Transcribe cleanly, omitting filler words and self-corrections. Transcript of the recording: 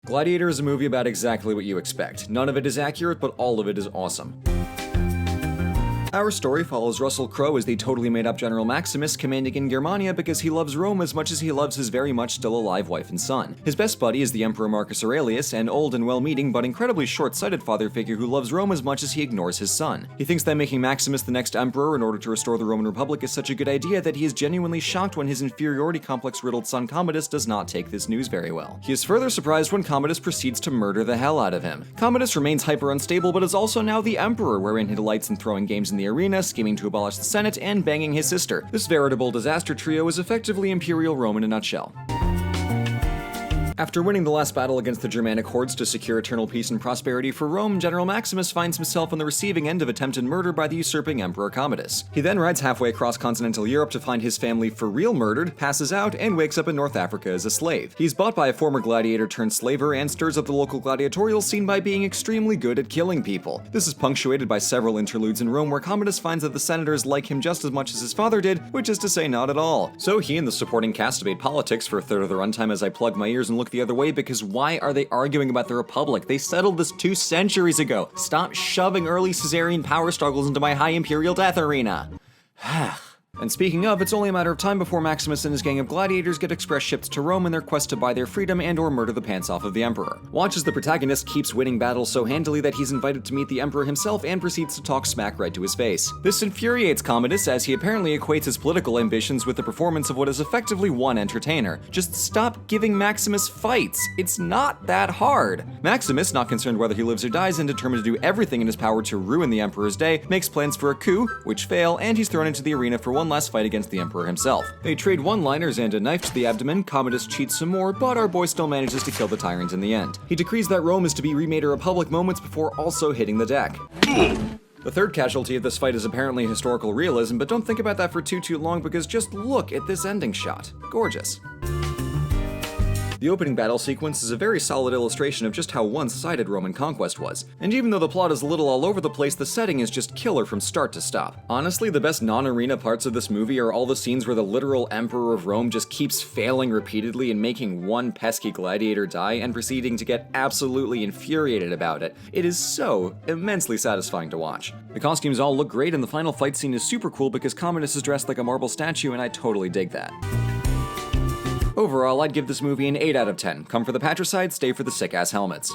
Gladiator is a movie about exactly what you expect. None of it is accurate, but all of it is awesome. Our story follows Russell Crowe as the totally made-up General Maximus commanding in Germania because he loves Rome as much as he loves his very much still alive wife and son. His best buddy is the Emperor Marcus Aurelius, an old and well-meaning but incredibly short-sighted father figure who loves Rome as much as he ignores his son. He thinks that making Maximus the next emperor in order to restore the Roman Republic is such a good idea that he is genuinely shocked when his inferiority complex-riddled son Commodus does not take this news very well. He is further surprised when Commodus proceeds to murder the hell out of him. Commodus remains hyper-unstable but is also now the emperor, wherein he delights in throwing games in the arena, scheming to abolish the Senate, and banging his sister. This veritable disaster trio is effectively Imperial Rome in a nutshell. After winning the last battle against the Germanic hordes to secure eternal peace and prosperity for Rome, General Maximus finds himself on the receiving end of attempted murder by the usurping Emperor Commodus. He then rides halfway across continental Europe to find his family for real murdered, passes out, and wakes up in North Africa as a slave. He's bought by a former gladiator turned slaver and stirs up the local gladiatorial scene by being extremely good at killing people. This is punctuated by several interludes in Rome where Commodus finds that the senators like him just as much as his father did, which is to say not at all. So he and the supporting cast debate politics for a third of the runtime as I plug my ears and look the other way, because why are they arguing about the Republic? They settled this 2 centuries ago. Stop shoving early Caesarian power struggles into my high imperial death arena. And speaking of, it's only a matter of time before Maximus and his gang of gladiators get express ships to Rome in their quest to buy their freedom and or murder the pants off of the emperor. Watch as the protagonist keeps winning battles so handily that he's invited to meet the emperor himself and proceeds to talk smack right to his face. This infuriates Commodus as he apparently equates his political ambitions with the performance of what is effectively one entertainer. Just stop giving Maximus fights. It's not that hard. Maximus, not concerned whether he lives or dies and determined to do everything in his power to ruin the emperor's day, makes plans for a coup, which fail, and he's thrown into the arena for one last fight against the emperor himself. They trade one-liners and a knife to the abdomen. Commodus cheats some more, but our boy still manages to kill the tyrant in the end. He decrees that Rome is to be remade a republic moments before also hitting the deck. The third casualty of this fight is apparently historical realism, but don't think about that for too long because just look at this ending shot. Gorgeous. The opening battle sequence is a very solid illustration of just how one-sided Roman conquest was, and even though the plot is a little all over the place, the setting is just killer from start to stop. Honestly, the best non-arena parts of this movie are all the scenes where the literal Emperor of Rome just keeps failing repeatedly and making one pesky gladiator die and proceeding to get absolutely infuriated about it. It is so immensely satisfying to watch. The costumes all look great and the final fight scene is super cool because Commodus is dressed like a marble statue and I totally dig that. Overall, I'd give this movie an 8 out of 10. Come for the patricide, stay for the sick-ass helmets.